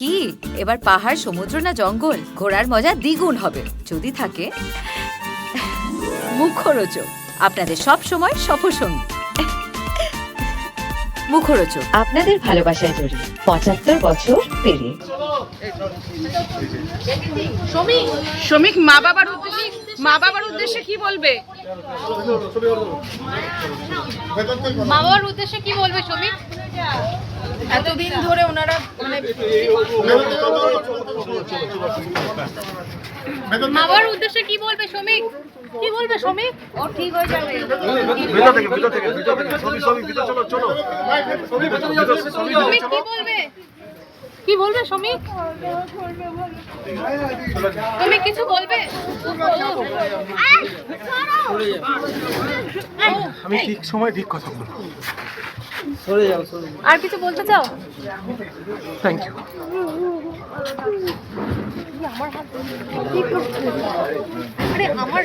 কি এবার পাহাড়, সমুদ্র না জঙ্গল? ঘোরার মজা দ্বিগুণ হবে যদি থাকে মুখরোচক, আপনাদের সব সময় সফরসঙ্গী। মুখরোচক আপনাদের ভালোবাসায় জড়িয়ে ৭৫ বছর পেরিয়ে। শ্রমিক মা বাবার উদ্দেশ্যে কি বলবে? মা বাবার উদ্দেশ্যে কি বলবে শ্রমিক? এতদিন ধরে ওনারা মা বাবার উদ্দেশ্যে কি বলবে শ্রমিক? কি বলবে শ্রমিক? ও ঠিক হয়ে যাবে। শ্রমিক কি বলবে? কি বলবে শ্রমিক? শ্রমিক কিছু বলবে? আমি ঠিক সময় ঠিক কথা বলবো। আর কিছু বলতে চাও? Thank you. আরে আমার